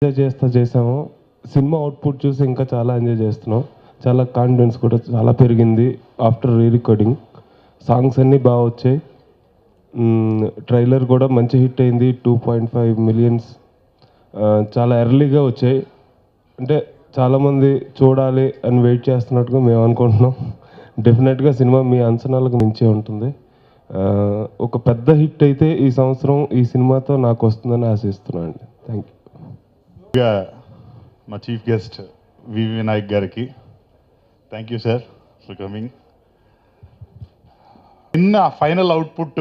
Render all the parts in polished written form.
Enjoy చేసాము. Cinema output చూసి ఇంకా చాలా ఎంజాయ్ చేస్తున్నాం. చాలా కాన్ఫిడెన్స్ కూడా చాలా పెరిగింది ఆఫ్టర్ రీ రికార్డింగ్. సాంగ్స్ అన్నీ బాగా వచ్చాయి. ట్రైలర్ కూడా మంచి హిట్ అయింది. 2.5 మిలియన్స్ చాలా ఎర్లీగా వచ్చాయి. అంటే చాలామంది చూడాలి అని వెయిట్ చేస్తున్నట్టుగా మేము అనుకుంటున్నాం. డెఫినెట్గా సినిమా మీ అంచనాలకు మించే ఉంటుంది. ఒక పెద్ద హిట్ అయితే ఈ సంవత్సరం ఈ సినిమాతో నాకు వస్తుందని ఆశిస్తున్నాను అండి. Thank you. మా చీఫ్ గెస్ట్ వివి వినాయక్ గారికి thank you sir for coming. నిన్న ఫైనల్ అవుట్పుట్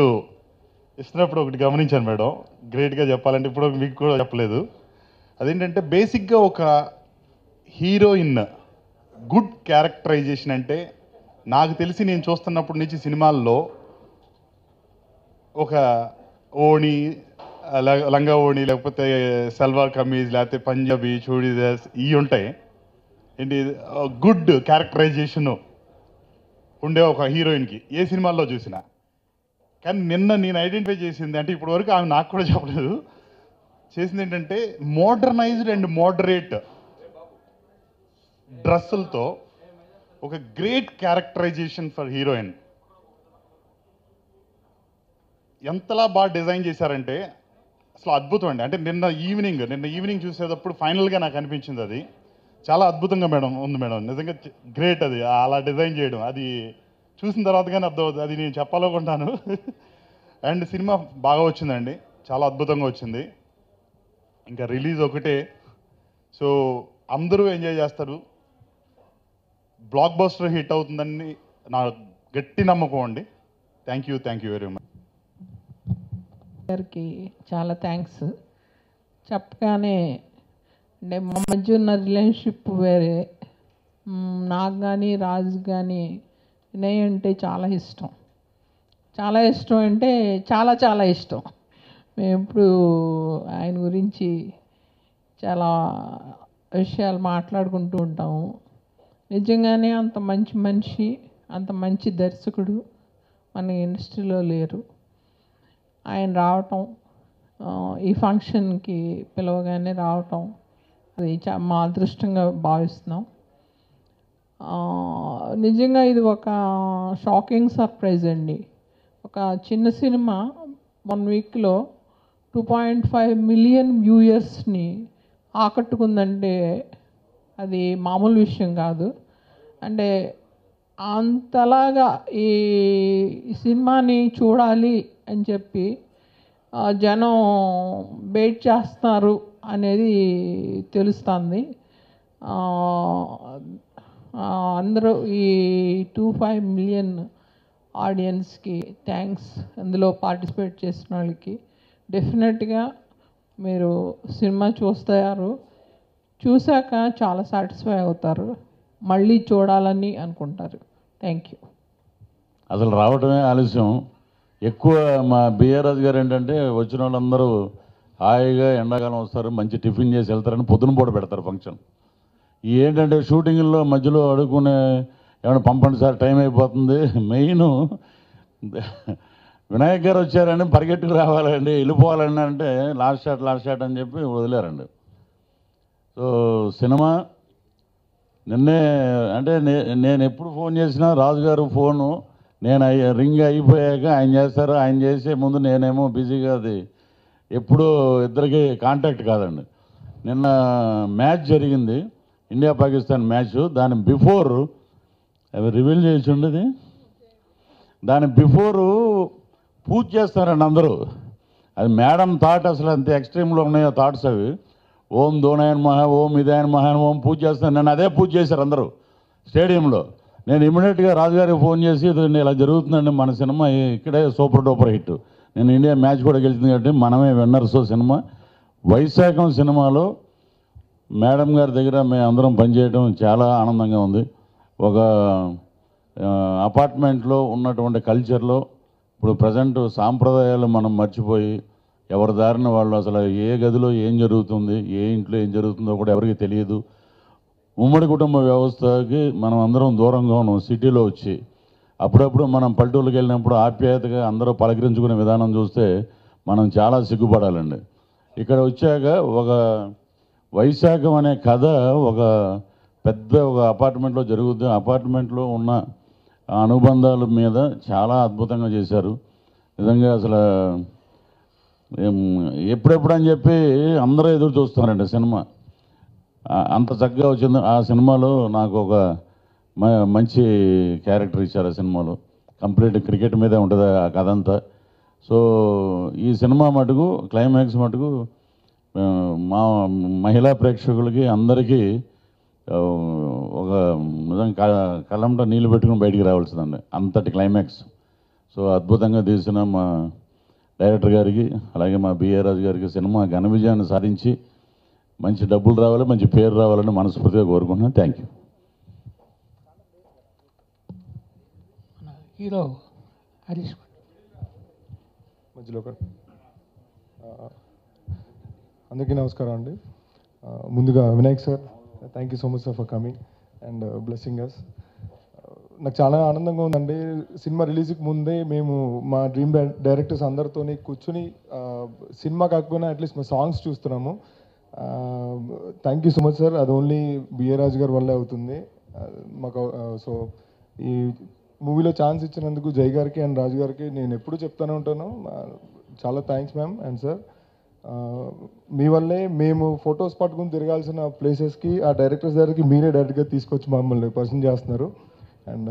ఇస్తున్నప్పుడు ఒకటి గమనించాను మేడం, గ్రేట్గా చెప్పాలంటే ఇప్పుడు మీకు కూడా చెప్పలేదు. అదేంటంటే బేసిక్గా ఒక హీరోయిన్ గుడ్ క్యారెక్టరైజేషన్ అంటే నాకు తెలిసి నేను చూస్తున్నప్పటి నుంచి సినిమాల్లో ఒక ఓణి, లంగా ఓణి, లేకపోతే సల్వార్ కమీజ్, లేకపోతే పంజాబీ చూడీదార్స్ ఇవి ఉంటాయి. ఏంటి గుడ్ క్యారెక్టరైజేషన్ ఉండే ఒక హీరోయిన్కి ఏ సినిమాల్లో చూసినా. కానీ నిన్న నేను ఐడెంటిఫై చేసింది అంటే ఇప్పటి వరకు ఆమె నాకు కూడా చెప్పలేదు, చేసింది ఏంటంటే మోడర్నైజ్డ్ అండ్ మోడరేట్ డ్రెస్సులతో ఒక గ్రేట్ క్యారెక్టరైజేషన్ ఫర్ హీరోయిన్. ఎంతలా బాగా డిజైన్ చేశారంటే అసలు అద్భుతం అండి. అంటే నిన్న ఈవినింగ్ చూసేటప్పుడు ఫైనల్గా నాకు అనిపించింది అది చాలా అద్భుతంగా మేడం ఉంది మేడం, నిజంగా గ్రేట్. అది అలా డిజైన్ చేయడం అది చూసిన తర్వాత కానీ అర్థమవుతుంది, అది నేను చెప్పాలనుకుంటాను. అండ్ సినిమా బాగా వచ్చిందండి, చాలా అద్భుతంగా వచ్చింది. ఇంకా రిలీజ్ ఒకటే, సో అందరూ ఎంజాయ్ చేస్తారు, బ్లాక్ బస్టర్ హిట్ అవుతుందని నా గట్టి నమ్మకం అండి. Thank you very much. గారికి చాలా థ్యాంక్స్. చెప్పగానే అంటే మా మధ్య ఉన్న రిలేషన్షిప్ వేరే. నాకు కానీ రాజు కానీ వినయ్ అంటే చాలా ఇష్టం. అంటే చాలా ఇష్టం. మేము ఎప్పుడు ఆయన గురించి చాలా విషయాలు మాట్లాడుకుంటూ ఉంటాము. నిజంగానే అంత మంచి మనిషి, అంత మంచి దర్శకుడు మన ఇండస్ట్రీలో లేరు. ఆయన రావటం, ఈ ఫంక్షన్కి పిలవగానే రావటం, అది మా అదృష్టంగా భావిస్తున్నాం. నిజంగా ఇది ఒక షాకింగ్ సర్ప్రైజ్ అండి. ఒక చిన్న సినిమా 1 వీక్లో 2.5 మిలియన్ వ్యూయర్స్ని ఆకట్టుకుందంటే అది మామూలు విషయం కాదు. అంటే అంతలాగా ఈ సినిమాని చూడాలి అని చెప్పి జనం వెయిట్ చేస్తున్నారు అనేది తెలుస్తుంది. అందరూ ఈ 2.5 మిలియన్ ఆడియన్స్కి థ్యాంక్స్. అందులో పార్టిసిపేట్ చేసిన వాళ్ళకి డెఫినెట్గా మీరు సినిమా చూశాక చాలా సాటిస్ఫై అవుతారు, మళ్ళీ చూడాలని అనుకుంటారు. Thank you. అసలు రావటమే ఆలస్యం. ఎక్కువ మా బిఆర్ రాజు గారు ఏంటంటే వచ్చిన వాళ్ళందరూ హాయిగా ఎండాకాలం వస్తారు, మంచి టిఫిన్ చేసి వెళ్తారని పొద్దున పూట పెడతారు ఫంక్షన్. ఏంటంటే షూటింగ్లో మధ్యలో అడుగునే ఏమైనా పంపండి సార్ టైం అయిపోతుంది. మెయిన్ వినాయక్ గారు వచ్చారండి, పరిగెట్టుకు రావాలండి, వెళ్ళిపోవాలండి అంటే లాస్ట్ షాట్ అని చెప్పి వదిలేరండి. సో సినిమా నిన్నే అంటే నేను ఎప్పుడు ఫోన్ చేసినా రాజుగారు ఫోను నేను రింగ్ అయిపోయాక ఆయన చేస్తారు, ఆయన చేసే ముందు నేనేమో బిజీగా, అది ఎప్పుడూ ఇద్దరికి కాంటాక్ట్ కాదండి. నిన్న మ్యాచ్ జరిగింది, ఇండియా పాకిస్తాన్ మ్యాచ్. దాని బిఫోర్ అవి రివీల్ చేసి ఉండేది, దాని బిఫోరు పూజ చేస్తారండి అందరూ. అది మేడం థాట్ అసలు అంత ఎక్స్ట్రీమ్లో ఉన్నాయో థాట్స్ అవి. ఓం దోనాయన్ మహా, ఓం ఇదాయన్ మహాన్, ఓం పూజ చేస్తాను. నేను అదే పూజ చేశారు అందరూ స్టేడియంలో. నేను ఇమీడియట్గా రాజుగారికి ఫోన్ చేసి ఇలా జరుగుతుందండి మన సినిమా ఇక్కడే సూపర్ డూపర్ హిట్, నేను ఇండియా మ్యాచ్ కూడా గెలిచింది కాబట్టి మనమే విన్నర్స్ సినిమా. వైశాఖం సినిమాలో మేడం గారి దగ్గర మేము అందరం పనిచేయడం చాలా ఆనందంగా ఉంది. ఒక అపార్ట్మెంట్లో ఉన్నటువంటి కల్చర్లో ఇప్పుడు ప్రజెంట్ సాంప్రదాయాలు మనం మర్చిపోయి ఎవరి దారిన వాళ్ళు, అసలు ఏ గదిలో ఏం జరుగుతుంది, ఏ ఇంట్లో ఏం జరుగుతుందో కూడా ఎవరికి తెలియదు. ఉమ్మడి కుటుంబ వ్యవస్థకి మనం అందరం దూరంగా ఉన్నాం సిటీలో వచ్చి. అప్పుడప్పుడు మనం పల్లెటూళ్ళకి వెళ్ళినప్పుడు ఆప్యాయతగా అందరూ పలకరించుకునే విధానం చూస్తే మనం చాలా సిగ్గుపడాలండి. ఇక్కడ వచ్చాక ఒక వైశాఖం అనే కథ ఒక పెద్ద ఒక అపార్ట్మెంట్లో జరుగుద్ది. అపార్ట్మెంట్లో ఉన్న ఆ అనుబంధాల మీద చాలా అద్భుతంగా చేశారు. నిజంగా అసలు ఎప్పుడెప్పుడు అని చెప్పి అందరూ ఎదురు చూస్తున్నారండి సినిమా. అంత చక్కగా వచ్చింది. ఆ సినిమాలో నాకు ఒక మంచి క్యారెక్టర్ ఇచ్చారు. ఆ సినిమాలో కంప్లీట్ క్రికెట్ మీదే ఉంటుంది ఆ కథ అంతా. సో ఈ సినిమా మటుకు క్లైమాక్స్ మటుకు మా మహిళా ప్రేక్షకులకి అందరికీ ఒక నిజంగా కళ్ళంట నీళ్ళు పెట్టుకుని బయటికి రావాల్సిందండి, అంతటి క్లైమాక్స్. సో అద్భుతంగా తీసిన మా డైరెక్టర్ గారికి అలాగే మా బిఏ రాజు గారికి సినిమా ఘన విజయాన్ని సాధించి మంచి డబ్బులు రావాలి, మంచి పేరు రావాలని మనస్ఫూర్తిగా కోరుకుంటున్నాను. Thank you. హీరో హరీష్ మధ్యలో అందరికీ నమస్కారం అండి. ముందుగా Vinayak sir, thank you so much sir for coming and blessing us. నాకు చాలా ఆనందంగా ఉందండి. సినిమా రిలీజ్కి ముందే మేము మా డ్రీమ్ డైరెక్టర్స్ అందరితో కూర్చుని సినిమా కాకపోయినా అట్లీస్ట్ మా సాంగ్స్ చూస్తున్నాము. Thank you so much sir. అది ఓన్లీ బిఏ రాజు గారి వల్లే అవుతుంది మాకు. సో ఈ మూవీలో ఛాన్స్ ఇచ్చినందుకు జై గారికి అండ్ రాజు గారికి నేను ఎప్పుడూ చెప్తూనే ఉంటాను, చాలా థ్యాంక్స్ మ్యామ్ అండ్ సార్. మీ వల్లే మేము ఫొటోస్ పట్టుకుని తిరగాల్సిన ప్లేసెస్కి ఆ డైరెక్టర్స్ దగ్గరికి మీరే డైరెక్ట్గా తీసుకొచ్చి మమ్మల్ని పర్సన్ చేస్తున్నారు. And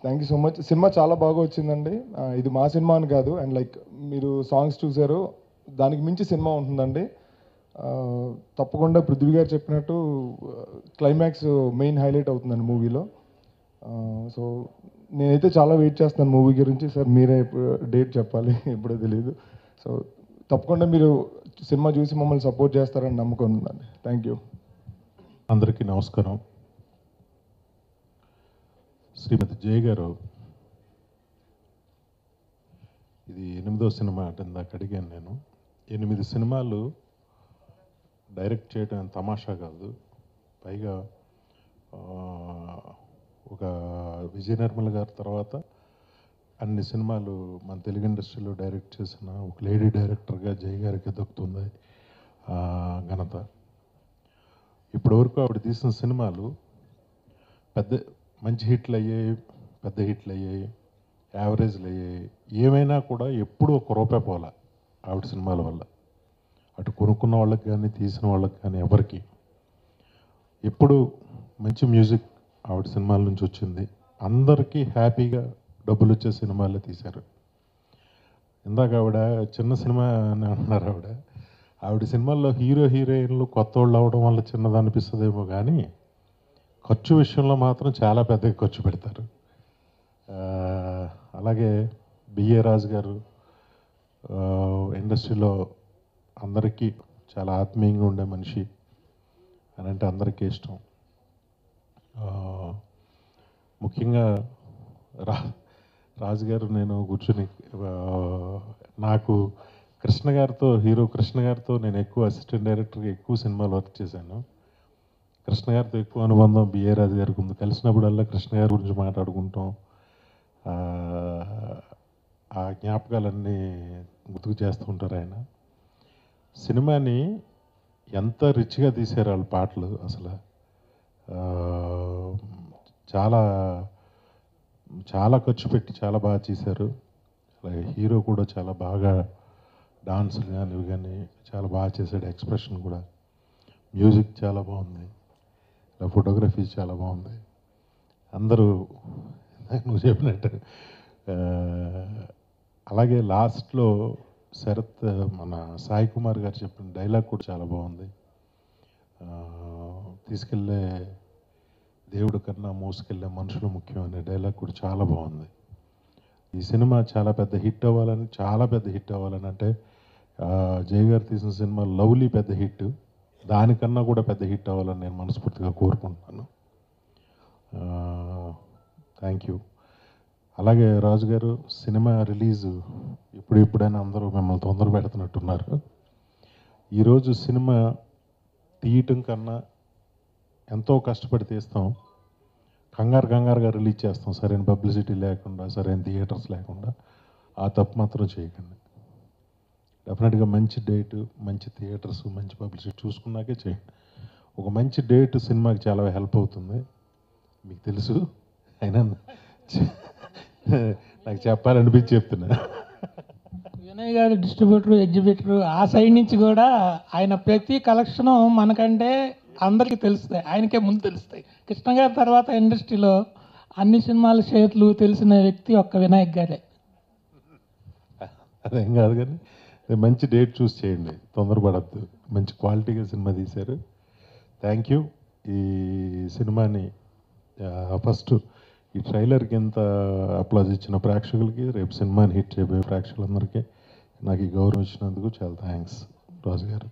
thank you so much. Cinema చాలా బాగా వచ్చిందండి. ఇది మా సినిమా అని కాదు, అండ్ లైక్ మీరు సాంగ్స్ చూసారు, దానికి మించి సినిమా ఉంటుందండి. తప్పకుండా పృథ్వీ గారు చెప్పినట్టు క్లైమాక్స్ మెయిన్ హైలైట్ అవుతుందండి మూవీలో. సో నేనైతే చాలా వెయిట్ చేస్తున్నాను మూవీ గురించి. సార్ మీరే డేట్ చెప్పాలి, ఎప్పుడో తెలియదు. సో తప్పకుండా మీరు సినిమా చూసి మమ్మల్ని సపోర్ట్ చేస్తారని నమ్మకం ఉందండి. Thank you. అందరికీ నమస్కారం. శ్రీమతి జయ గారు, ఇది 8వ సినిమా అంటే ఇందాక అడిగాను నేను. 8 సినిమాలు డైరెక్ట్ చేయడం తమాషా కాదు. పైగా ఒక విజయ నిర్మల గారి తర్వాత అన్ని సినిమాలు మన తెలుగు ఇండస్ట్రీలో డైరెక్ట్ చేసిన ఒక లేడీ డైరెక్టర్గా జయ గారికి దక్కుతుంది ఘనత. ఇప్పటివరకు ఆవిడ తీసిన సినిమాలు మంచి హిట్లు అయ్యాయి, పెద్ద హిట్లు అయ్యాయి, యావరేజ్లు అయ్యాయి. ఏమైనా కూడా ఎప్పుడూ ఒక రూపాయి పోలా ఆవిడ సినిమాల వల్ల. అటు కొనుక్కున్న వాళ్ళకి కానీ తీసిన వాళ్ళకి కానీ ఎవరికి. ఎప్పుడు మంచి మ్యూజిక్ ఆవిడ సినిమాల నుంచి వచ్చింది. అందరికీ హ్యాపీగా డబ్బులు వచ్చే సినిమాలే తీశారు. ఇందాక ఆవిడ చిన్న సినిమా అని అంటున్నారు. ఆవిడ సినిమాల్లో హీరోయిన్లు కొత్త వాళ్ళు అవడం వల్ల చిన్నది అనిపిస్తుందేమో కానీ ఖర్చు విషయంలో మాత్రం చాలా పెద్దగా ఖర్చు పెడతారు. అలాగే బిఏ రాజు గారు ఇండస్ట్రీలో అందరికీ చాలా ఆత్మీయంగా ఉండే మనిషి అని అంటే అందరికీ ఇష్టం. ముఖ్యంగా రాజుగారు నేను కూర్చుని నాకు హీరో కృష్ణ గారితో నేను ఎక్కువ అసిస్టెంట్ డైరెక్టర్గా ఎక్కువ సినిమాలు వర్క్ చేశాను. కృష్ణ గారితో ఎక్కువ అనుబంధం బిఏ రాజు గారికి ఉంది. కలిసినప్పుడల్లా కృష్ణ గారి గురించి మాట్లాడుకుంటాం. ఆ జ్ఞాపకాలన్నీ గుర్తుకు చేస్తూ ఉంటారు ఆయన. సినిమాని ఎంత రిచ్గా తీశారు వాళ్ళ పాటలు. అసలు చాలా చాలా ఖర్చు పెట్టి చాలా బాగా చేశారు. అలాగే హీరో కూడా చాలా బాగా డాన్సులు కానీ ఇవి కానీ చాలా బాగా చేశాడు. ఎక్స్ప్రెషన్ కూడా, మ్యూజిక్ చాలా బాగుంది, ఇలా ఫోటోగ్రఫీ చాలా బాగుంది. అందరూ నువ్వు చెప్పినట్టు. అలాగే లాస్ట్లో శరత్ మన సాయి కుమార్ గారు చెప్పిన డైలాగ్ కూడా చాలా బాగుంది. తీసుకెళ్ళే దేవుడి కన్నా మోసుకెళ్ళే మనుషులు ముఖ్యం అనే డైలాగ్ కూడా చాలా బాగుంది. ఈ సినిమా చాలా పెద్ద హిట్ అవ్వాలని అంటే జయ గారు తీసిన సినిమా లవ్లీ పెద్ద హిట్, దానికన్నా కూడా పెద్ద హిట్ అవ్వాలని నేను మనస్ఫూర్తిగా కోరుకుంటున్నాను. Thank you. అలాగే రాజు గారు, సినిమా రిలీజు ఇప్పుడైనా అందరూ మిమ్మల్ని తొందర పెడుతున్నట్టున్నారు. ఈరోజు సినిమా తీయటం కన్నా ఎంతో కష్టపడి తీస్తాం, కంగారుగా రిలీజ్ చేస్తాం, సరైన పబ్లిసిటీ లేకుండా, సరైన థియేటర్స్ లేకుండా. ఆ తప్పు మాత్రం చేయకండి. డెఫినెట్గా మంచి డేట్, మంచి థియేటర్స్, మంచి పబ్లిసిటీ చూసుకున్నాకే చేయండి. ఒక మంచి డేట్ సినిమాకి చాలా హెల్ప్ అవుతుంది, మీకు తెలుసు. అయినా నాకు చెప్పాలనిపించి చెప్తున్నా. వినయ్ గారు డిస్ట్రిబ్యూటర్, ఎగ్జిబిటర్, ఆ సైడ్ నుంచి కూడా ఆయన ప్రతి కలెక్షను మనకంటే అందరికీ తెలుస్తాయి, ఆయనకే ముందు తెలుస్తాయి. కృష్ణ గారి తర్వాత ఇండస్ట్రీలో అన్ని సినిమాల షేర్లు తెలిసిన వ్యక్తి ఒక్క వినాయక్ గారే. అదేం కాదు కానీ మంచి డేట్ చూస్ చేయండి, తొందరపడద్దు. మంచి క్వాలిటీగా సినిమా తీశారు. Thank you. ఈ సినిమాని ఫస్ట్ ఈ ట్రైలర్కి ఎంత అప్లాజ్ ఇచ్చిన ప్రేక్షకులకి, రేపు సినిమాని హిట్ చేయబోయే ప్రేక్షకులందరికీ నాకు ఈ గౌరవం ఇచ్చినందుకు చాలా థ్యాంక్స్ రాజు గారు.